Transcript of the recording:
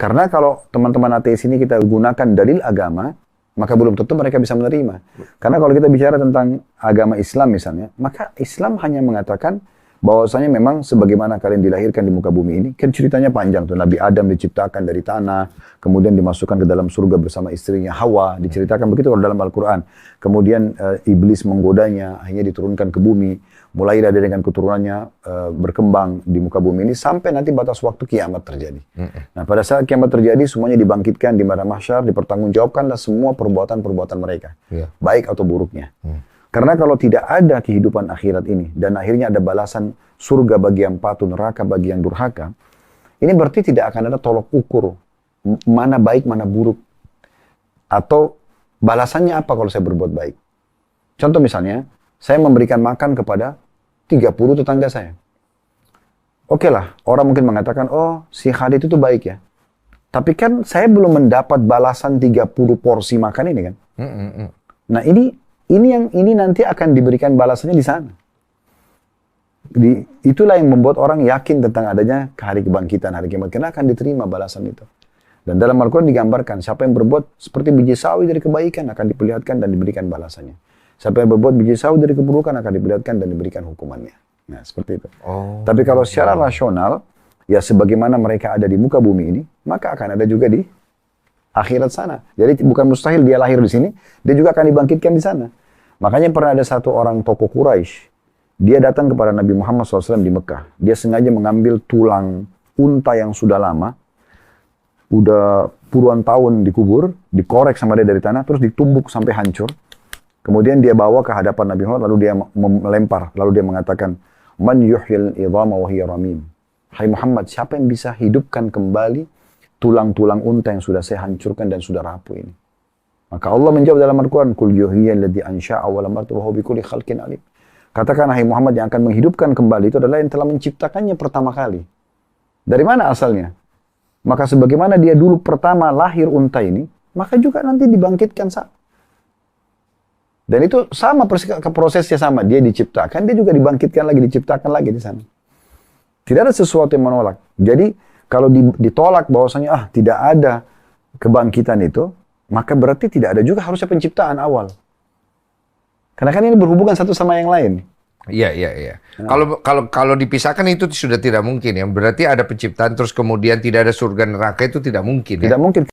Karena kalau teman-teman ateis ini kita gunakan dalil agama, maka belum tentu mereka bisa menerima. Karena kalau kita bicara tentang agama Islam misalnya, maka Islam hanya mengatakan bahwasanya memang sebagaimana kalian dilahirkan di muka bumi ini, kan ceritanya panjang tuh. Nabi Adam diciptakan dari tanah, kemudian dimasukkan ke dalam surga bersama istrinya Hawa, diceritakan begitu kalau dalam Al-Quran. Kemudian iblis menggodanya, akhirnya diturunkan ke bumi, mulai dari dengan keturunannya berkembang di muka bumi ini sampai nanti batas waktu kiamat terjadi. Nah, pada saat kiamat terjadi, semuanya dibangkitkan di padang mahsyar, dipertanggungjawabkanlah semua perbuatan-perbuatan mereka, baik atau buruknya. Karena kalau tidak ada kehidupan akhirat ini, dan akhirnya ada balasan surga bagi yang patuh, neraka bagi yang durhaka, ini berarti tidak akan ada tolok ukur, mana baik, mana buruk. Atau balasannya apa kalau saya berbuat baik. Contoh misalnya, saya memberikan makan kepada 30 tetangga saya. Oke lah, orang mungkin mengatakan, oh si Khalid itu baik ya. Tapi kan saya belum mendapat balasan 30 porsi makan ini kan. Nah ini nanti akan diberikan balasannya di sana. Itulah yang membuat orang yakin tentang adanya hari kebangkitan, hari kiamat. Karena akan diterima balasan itu. Dan dalam Al-Quran digambarkan, siapa yang berbuat seperti biji sawi dari kebaikan akan diperlihatkan dan diberikan balasannya. Siapa yang berbuat biji sawi dari keburukan akan diperlihatkan dan diberikan hukumannya. Nah, seperti itu. Tapi kalau secara rasional, ya sebagaimana mereka ada di muka bumi ini, maka akan ada juga di akhirat sana. Jadi bukan mustahil dia lahir di sini, dia juga akan dibangkitkan di sana. Makanya pernah ada satu orang tokoh Quraisy, dia datang kepada Nabi Muhammad SAW di Mekah. Dia sengaja mengambil tulang unta yang sudah lama, udah puluhan tahun dikubur, dikorek sama dia dari tanah, terus ditumbuk sampai hancur. Kemudian dia bawa ke hadapan Nabi Muhammad, lalu dia melempar, lalu dia mengatakan, Man yuhyil idhama wa hiya ramim. Hai Muhammad, siapa yang bisa hidupkan kembali tulang-tulang unta yang sudah saya hancurkan dan sudah rapuh ini? Maka Allah menjawab dalam Al-Quran, Kul yuhiyal ladzi ansha'a wa lam wa huwa bikulli khalqin alim. Katakan, hai Muhammad, yang akan menghidupkan kembali itu adalah yang telah menciptakannya pertama kali. Dari mana asalnya? Maka sebagaimana dia dulu pertama lahir unta ini, maka juga nanti dibangkitkan sama. Dan itu sama prosesnya sama. Dia diciptakan, dia juga dibangkitkan lagi, diciptakan lagi di sana. Tidak ada sesuatu yang menolak. Jadi kalau ditolak bahwasanya tidak ada kebangkitan itu, maka berarti tidak ada juga harusnya penciptaan awal. Karena kan ini berhubungan satu sama yang lain. Iya. Kalau dipisahkan itu sudah tidak mungkin ya. Berarti ada penciptaan terus kemudian tidak ada surga neraka itu tidak mungkin. Tidak mungkin.